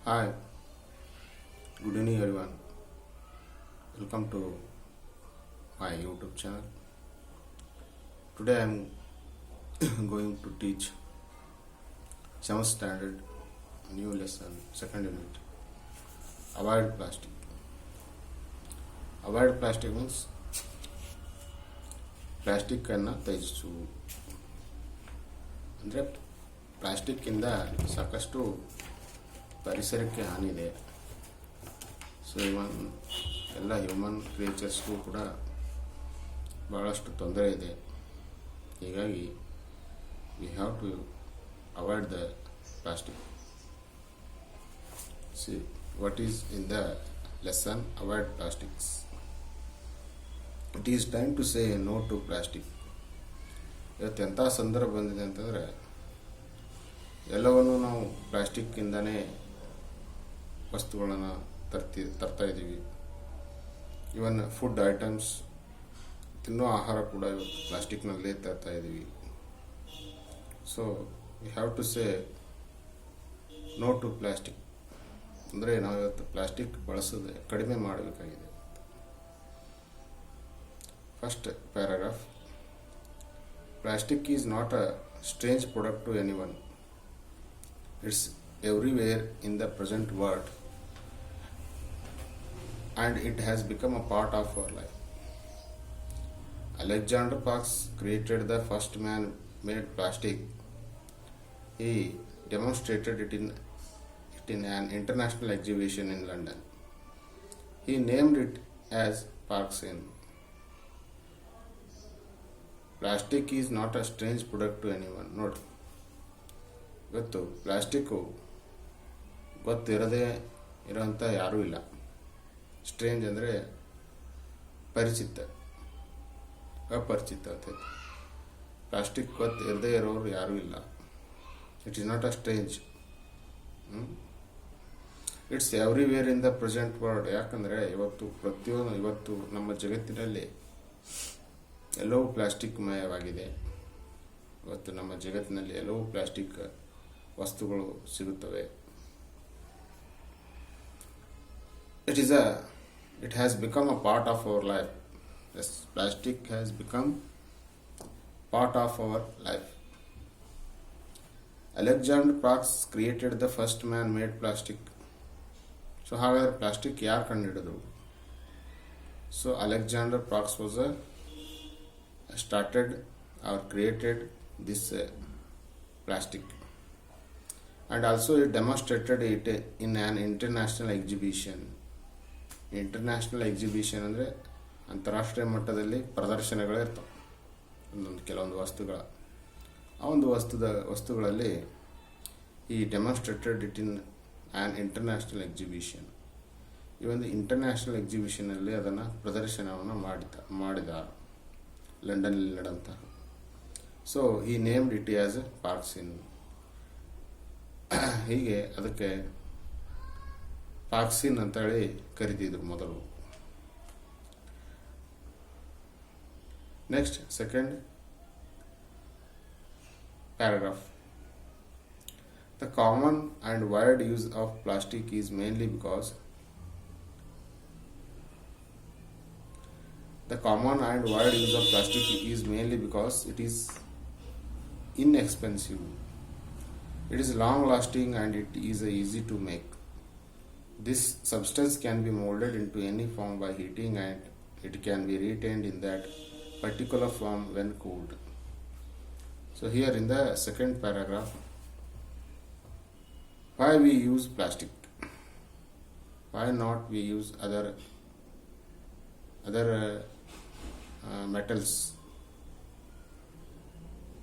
Hi, good evening everyone. Welcome to my YouTube channel. Today I am going to teach 7th standard new lesson, second unit. Avoid plastic. Avoid plastic means plastic ಅನ್ನು ತ್ಯಜಿಸು. ಅಂದರೆ ಪ್ಲಾಸ್ಟಿಕ್ಕಿಂದ ಸಾಕಷ್ಟು ಪರಿಸರಕ್ಕೆ ಹಾನಿ ಇದೆ. So ಎಲ್ಲ human ಕ್ರಿಯೇಚರ್ಸ್ಗೂ ಕೂಡ ಭಾಳಷ್ಟು ತೊಂದರೆ ಇದೆ. ಹೀಗಾಗಿ we have to avoid the plastic. See what is in the lesson avoid plastics. It is time to say no to plastic. ಇವತ್ತು ಎಂಥ ಸಂದರ್ಭ ಬಂದಿದೆ ಅಂತಂದರೆ ಎಲ್ಲವನ್ನು ನಾವು ಪ್ಲಾಸ್ಟಿಕ್ಕಿಂದನೇ ವಸ್ತುಗಳನ್ನು ತರ್ತಾ ಇದ್ದೀವಿ. ಇವನ್ ಫುಡ್ ಐಟಮ್ಸ್, ತಿನ್ನೋ ಆಹಾರ ಕೂಡ ಇವತ್ತು ಪ್ಲಾಸ್ಟಿಕ್ನಲ್ಲೇ ತರ್ತಾ ಇದ್ದೀವಿ. So we have to say no to plastic. ಅಂದರೆ ನಾವು ಇವತ್ತು ಪ್ಲಾಸ್ಟಿಕ್ ಬಳಸೋದು ಕಡಿಮೆ ಮಾಡಬೇಕಾಗಿದೆ. First paragraph. Plastic is not a strange product to anyone. It's everywhere in the present world and it has become a part of our life. Alexander Parks created the first man-made plastic. He demonstrated it in an international exhibition in London. He named it as Parksin. Plastic is not a strange product to anyone. Note. ಇವತ್ತು plastic ಗೊತ್ತಿರದೇ ಇರೋಂಥ ಯಾರೂ ಇಲ್ಲ. Strange ಅಂದರೆ ಪರಿಚಿತ, ಅಪರಿಚಿತ ಅಂತ. Plastic ಗೊತ್ತಿರದೇ ಇರೋರು ಯಾರೂ ಇಲ್ಲ. It is not a strange. It's everywhere in the present world. ಯಾಕಂದರೆ ಇವತ್ತು ನಮ್ಮ ಜಗತ್ತಿನಲ್ಲಿ ಎಲ್ಲವೂ ಪ್ಲಾಸ್ಟಿಕ್ ಮಯವಾಗಿದೆ. ಇವತ್ತು ನಮ್ಮ ಜಗತ್ತಿನಲ್ಲಿ ಎಲ್ಲವೂ ಪ್ಲಾಸ್ಟಿಕ್ ವಸ್ತುಗಳು ಸಿಗುತ್ತವೆ. It has become a part of our life. Yes, plastic has become part of our life. Alexander Parks created the first man-made plastic. So ಹಾಗಾದರೆ ಪ್ಲಾಸ್ಟಿಕ್ ಯಾರು ಕಂಡುಹಿಡಿದ್ರು? So Alexander Parks was started or created this plastic, and also it demonstrated it in an international exhibition. International exhibition ಅಂದರೆ ಅಂತಾರಾಷ್ಟ್ರೀಯ ಮಟ್ಟದಲ್ಲಿ ಪ್ರದರ್ಶನಗಳಿರ್ತವೆ ಕೆಲವೊಂದು ವಸ್ತುಗಳ. ಆ ಒಂದು ವಸ್ತುಗಳಲ್ಲಿ ಈ demonstrated it in an international exhibition. ಈ ಒಂದು ಇಂಟರ್ನ್ಯಾಷನಲ್ ಎಕ್ಸಿಬಿಷನಲ್ಲಿ ಅದನ್ನು ಪ್ರದರ್ಶನವನ್ನು ಮಾಡಿದ ಲಂಡನ್ನಲ್ಲಿ ನಡೆದಂಥ. ಸೊ ಈ ನೇಮ್ಡ್ ಇಟ್ ಆಸ್ ಪಾರ್ಕ್ಸಿನ್. ಹೀಗೆ ಅದಕ್ಕೆ ಪಾರ್ಕ್ಸಿನ್ ಅಂತೇಳಿ ಕರಿತಿದ್ರು ಮೊದಲು. Next second paragraph. The common and wide use of plastic is mainly because it is inexpensive. It is long lasting and it is easy to make. This substance can be molded into any form by heating and it can be retained in that particular form when cooled. So here in the second paragraph, why we use plastic? Why not we use other metals?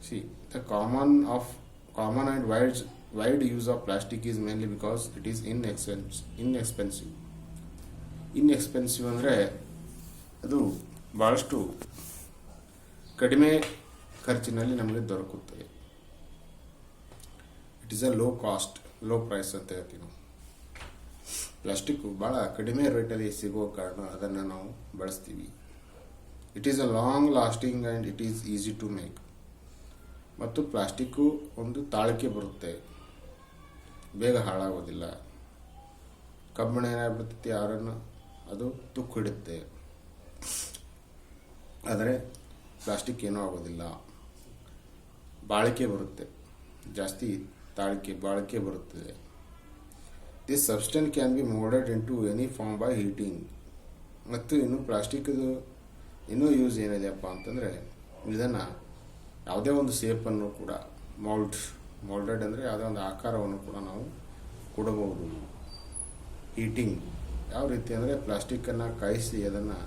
See, the common and wide use of plastic is mainly because it is inexpensive. ಅಂದರೆ ಅದು ಭಾಳಷ್ಟು ಕಡಿಮೆ ಖರ್ಚಿನಲ್ಲಿ ನಮಗೆ ದೊರಕುತ್ತದೆ. It is a low price ಅಂತ ಹೇಳ್ತೀವಿ ನಾವು. ಪ್ಲಾಸ್ಟಿಕ್ಕು ಭಾಳ ಕಡಿಮೆ ರೇಟಲ್ಲಿ ಸಿಗೋ ಕಾರಣ ಅದನ್ನು ನಾವು ಬಳಸ್ತೀವಿ. It is a long lasting and it is easy to make. ಮತ್ತು ಪ್ಲಾಸ್ಟಿಕ್ಕು ಒಂದು ತಾಳಿಕೆ ಬರುತ್ತೆ, ಬೇಗ ಹಾಳಾಗೋದಿಲ್ಲ. ಕಬ್ಬಿಣ ಏನಾಗ್ಬಿಡ್ತೈತಿ ಯಾರನ್ನು ಅದು ತುಕ್ಕು ಹಿಡುತ್ತೆ. ಆದರೆ ಪ್ಲಾಸ್ಟಿಕ್ ಏನೂ ಆಗೋದಿಲ್ಲ, ಬಾಳಿಕೆ ಬರುತ್ತೆ, ಜಾಸ್ತಿ ಬಾಳಿಕೆ ಬರುತ್ತದೆ. This substance can be molded in to any form by heating. ಮತ್ತು ಇನ್ನು ಪ್ಲಾಸ್ಟಿಕ್ದು ಇನ್ನೂ ಯೂಸ್ ಏನಿದೆಯಪ್ಪ ಅಂತಂದರೆ, ಇದನ್ನು ಯಾವುದೇ ಒಂದು ಶೇಪನ್ನು ಕೂಡ ಮೋಲ್ಡೆಡ್ ಅಂದರೆ ಯಾವುದೇ ಒಂದು ಆಕಾರವನ್ನು ಕೂಡ ನಾವು ಕೊಡಬಹುದು. ಹೀಟಿಂಗ್ ಯಾವ ರೀತಿ ಅಂದರೆ ಪ್ಲಾಸ್ಟಿಕ್ಕನ್ನು ಕಾಯಿಸಿ ಅದನ್ನು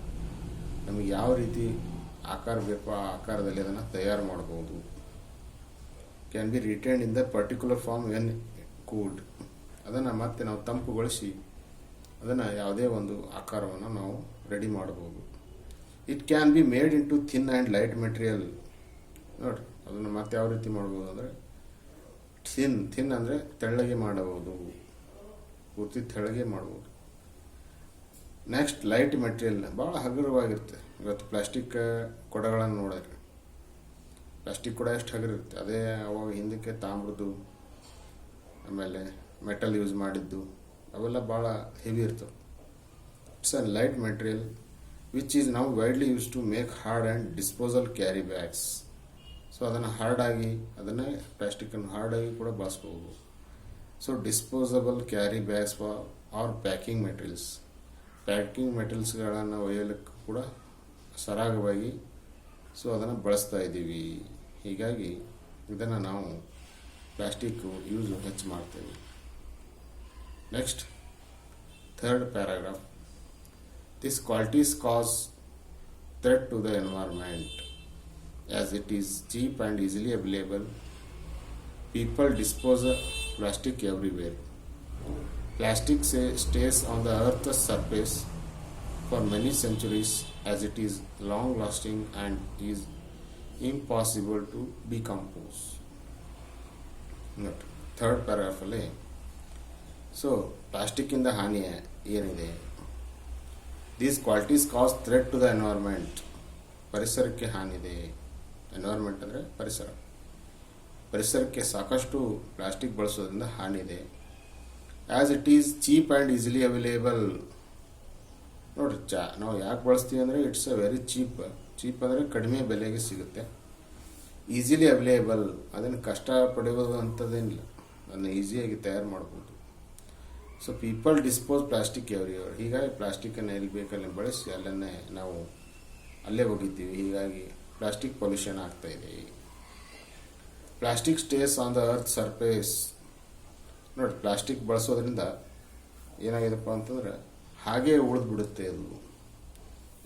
ನಮಗೆ ಯಾವ ರೀತಿ ಆಕಾರ ಬೇಕೋ ಆ ಆಕಾರದಲ್ಲಿ ಅದನ್ನು ತಯಾರು ಮಾಡ್ಬೋದು. Can be retained in the particular form when cooled. ಅದನ್ನು ಮತ್ತೆ ನಾವು ತಂಪುಗೊಳಿಸಿ ಅದನ್ನು ಯಾವುದೇ ಒಂದು ಆಕಾರವನ್ನು ನಾವು ರೆಡಿ ಮಾಡ್ಬೋದು. It can be made in to thin and light material. ನೋಡಿರಿ, ಅದನ್ನು ಮತ್ತೆ ಯಾವ ರೀತಿ ಮಾಡ್ಬೋದು ಅಂದರೆ ಥಿನ್ ಅಂದರೆ ತೆಳ್ಳಗೆ ಮಾಡಬಹುದು, ಪೂರ್ತಿ ತೆಳ್ಳಗೆ ಮಾಡ್ಬೋದು. ನೆಕ್ಸ್ಟ್ ಲೈಟ್ ಮೆಟೀರಿಯಲ್, ಭಾಳ ಹಗುರವಾಗಿರುತ್ತೆ. ಇವತ್ತು ಪ್ಲಾಸ್ಟಿಕ್ ಕೊಡಗಳನ್ನು ನೋಡಿದ್ರೆ ಪ್ಲಾಸ್ಟಿಕ್ ಕೊಡ ಎಷ್ಟು ಹಗುರಿರುತ್ತೆ, ಅದೇ ಅವಾಗ ಹಿಂದಕ್ಕೆ ತಾಮ್ರದ್ದು ಆಮೇಲೆ ಮೆಟಲ್ ಯೂಸ್ ಮಾಡಿದ್ದು ಅವೆಲ್ಲ ಭಾಳ ಹೆವಿ ಇರ್ತವೆ. It's a light material which is ನಾವು widely use to make hard and disposal carry bags. So ಅದನ್ನು ಹಾರ್ಡಾಗಿ ಅದನ್ನೇ ಪ್ಲಾಸ್ಟಿಕ್ಕನ್ನು ಹಾರ್ಡಾಗಿ ಕೂಡ ಬಳಸ್ಬೋದು. So disposable carry bags or packing ಮೆಟೀರಿಯಲ್ಸ್ಗಳನ್ನು ಒಯ್ಯಲಿಕ್ಕೆ ಕೂಡ ಸರಾಗವಾಗಿ ಸೊ ಅದನ್ನು ಬಳಸ್ತಾ ಇದ್ದೀವಿ. ಹೀಗಾಗಿ ಇದನ್ನು ನಾವು ಪ್ಲಾಸ್ಟಿಕ್ಕು ಯೂಸ್ ಹೆಚ್ಚು ಮಾಡ್ತೇವೆ. Next third paragraph. This qualities cause threat to the environment as it is cheap and easily available. People dispose of plastic everywhere. Plastic stays on the earth's surface for many centuries as it is long lasting and is impossible to decompose. Third ಪ್ಯಾರಾಗ್ರಾಫಲ್ಲಿ so ಪ್ಲಾಸ್ಟಿಕ್ಕಿಂದ ಹಾನಿ ಏನಿದೆ, these qualities cause threat to the environment. ಪರಿಸರಕ್ಕೆ ಹಾನಿದೆ. Environment ಅಂದರೆ ಪರಿಸರಕ್ಕೆ ಸಾಕಷ್ಟು plastic ಬಳಸೋದ್ರಿಂದ ಹಾನಿದೆ. As it is cheap and easily available. ನೋಡಿರಿ, ನಾವು ಯಾಕೆ ಬಳಸ್ತೀವಿ ಅಂದರೆ ಇಟ್ಸ್ ಅ ವೆರಿ ಚೀಪ್ ಅಂದರೆ ಕಡಿಮೆ ಬೆಲೆಗೆ ಸಿಗುತ್ತೆ. ಈಸಿಲಿ ಅವೈಲೇಬಲ್, ಅದನ್ನು ಕಷ್ಟ ಪಡೆಯೋದು ಅಂಥದ್ದೇನಿಲ್ಲ, ಅದನ್ನು ಈಸಿಯಾಗಿ ತಯಾರು ಮಾಡ್ಬೋದು. So people dispose plastic everywhere. ಹೀಗಾಗಿ ಪ್ಲಾಸ್ಟಿಕ್ಕನ್ನು ಎಲ್ಲಿ ಬೇಕಲ್ಲಿ ಬಳಸಿ ಅಲ್ಲನ್ನೇ ನಾವು ಅಲ್ಲೇ ಹೋಗಿದ್ದೀವಿ. ಹೀಗಾಗಿ ಪ್ಲಾಸ್ಟಿಕ್ ಪೊಲ್ಯೂಷನ್ ಆಗ್ತಾ ಇದೆ. Plastic stays on the earth surface. ನೋಡಿ, ಪ್ಲಾಸ್ಟಿಕ್ ಬಳಸೋದ್ರಿಂದ ಏನಾಗಿದೆಪ್ಪ ಅಂತಂದ್ರೆ ಹಾಗೇ ಉಳಿದು ಬಿಡುತ್ತೆ ಅದು.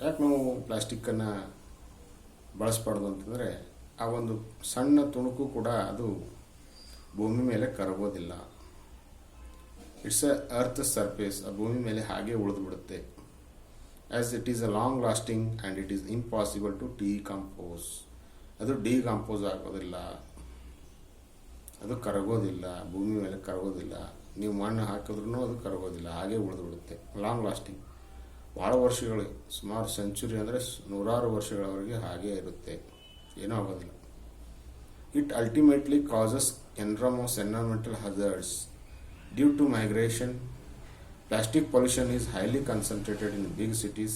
ಯಾಕೆ ನಾವು ಪ್ಲಾಸ್ಟಿಕ್ಕನ್ನು ಬಳಸಬಾರ್ದು ಅಂತಂದರೆ, ಆ ಒಂದು ಸಣ್ಣ ತುಣುಕು ಕೂಡ ಅದು ಭೂಮಿ ಮೇಲೆ ಕರಗೋದಿಲ್ಲ. ಇಟ್ಸ್ ಅ ಅರ್ತ್ ಸರ್ಫೇಸ್, ಆ ಭೂಮಿ ಮೇಲೆ ಹಾಗೆ ಉಳಿದು ಬಿಡುತ್ತೆ. As it is a long lasting and it is impossible to decompose. ಅದು ಡಿಕಂಪೋಸ್ ಆಗೋದಿಲ್ಲ, ಅದು ಕರಗೋದಿಲ್ಲ, ಭೂಮಿ ಮೇಲೆ ಕರಗೋದಿಲ್ಲ. ನೀವು ಮಣ್ಣು ಹಾಕಿದ್ರೂ ಅದು ಕರಗೋದಿಲ್ಲ, ಹಾಗೆ ಉಳಿದು ಬಿಡುತ್ತೆ. ಲಾಂಗ್ ಲಾಸ್ಟಿಂಗ್, ಭಾಳ ವರ್ಷಗಳು, ಸುಮಾರು ಸೆಂಚುರಿ ಅಂದರೆ ನೂರಾರು ವರ್ಷಗಳವರೆಗೆ ಹಾಗೇ ಇರುತ್ತೆ, ಏನೂ ಆಗೋದಿಲ್ಲ. It ultimately causes environmental hazards due to migration. Plastic pollution is highly concentrated in big cities.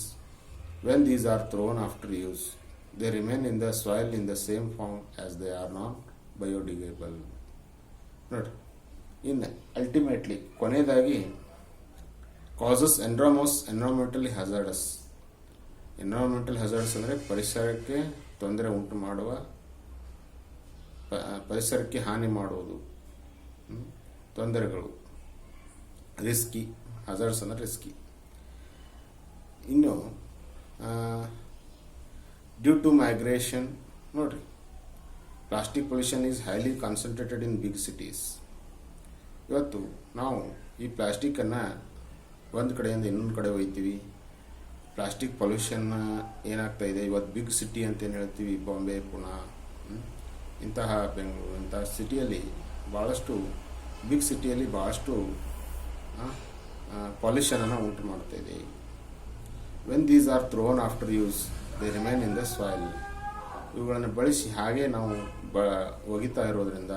When these are thrown after use, they remain in the soil in the same form as they are not biodegradable. Not in ultimately, ಕೊನೆಯದಾಗಿ causes environmentally hazardous. Environmental hazards ಅಂದರೆ ಪರಿಸರಕ್ಕೆ ತೊಂದರೆ ಉಂಟು ಮಾಡುವ, ಪರಿಸರಕ್ಕೆ ಹಾನಿ ಮಾಡುವುದು, ತೊಂದರೆಗಳು. ರಿಸ್ಕಿ ಹಜಾರ್ಡ್ಸ್ ಅಂದರೆ ರಿಸ್ಕಿ. ಇನ್ನು ಡ್ಯೂ ಟು ಮೈಗ್ರೇಷನ್, ನೋಡಿರಿ, plastic pollution is highly concentrated in big cities. ಇವತ್ತು ನಾವು ಈ ಪ್ಲಾಸ್ಟಿಕ್ಕನ್ನು ಒಂದು ಕಡೆಯಿಂದ ಇನ್ನೊಂದು ಕಡೆ ಒಯ್ತೀವಿ. ಪ್ಲಾಸ್ಟಿಕ್ ಪೊಲ್ಯೂಷನ್ ಏನಾಗ್ತಾ ಇದೆ ಇವತ್ತು ಬಿಗ್ ಸಿಟಿ ಅಂತೇನು ಹೇಳ್ತೀವಿ, ಬಾಂಬೆ, ಪುಣೆ, ಇಂತಹ ಬೆಂಗಳೂರು, ಇಂತಹ ಸಿಟಿಯಲ್ಲಿ ಭಾಳಷ್ಟು ಬಿಗ್ ಸಿಟಿಯಲ್ಲಿ ಭಾಳಷ್ಟು ಪಾಲ್ಯೂಷನನ್ನು ಉಂಟು ಮಾಡ್ತಾ ಇದೆ. When these are throne after use they remain in the soil. ಇವುಗಳನ್ನು ಬಳಸಿ ಹಾಗೆ ನಾವು ಒಗಿತಾ ಇರೋದ್ರಿಂದ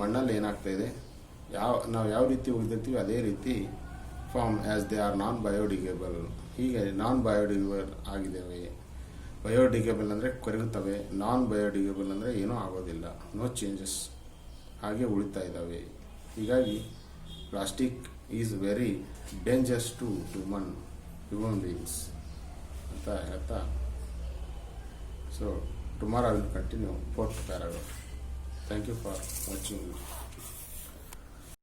ಮಣ್ಣಲ್ಲಿ ಏನಾಗ್ತಾ ಇದೆ, ನಾವು ಯಾವ ರೀತಿ ಉಳಿದಿರ್ತೀವಿ ಅದೇ ರೀತಿ ಫಾರ್ಮ್ ಆ್ಯಸ್ ದೇ ಆರ್ ನಾನ್ ಬಯೋಡಿಗೇಬಲ್. ಹೀಗೆ ನಾನ್ ಬಯೋಡಿಗೇಬಲ್ ಆಗಿದ್ದೇವೆ. ಬಯೋಡಿಗೇಬಲ್ ಅಂದರೆ ಕರಗುತ್ತವೆ, ನಾನ್ ಬಯೋಡಿಗೇಬಲ್ ಅಂದರೆ ಏನೂ ಆಗೋದಿಲ್ಲ, ನೋ ಚೇಂಜಸ್, ಹಾಗೆ ಉಳಿತಾ ಇದ್ದಾವೆ. ಹೀಗಾಗಿ plastic is very dangerous to human beings ಅಂತ ಹೇಳ್ತಾ, so tomorrow I will continue fourth paragraph. Thank you for watching.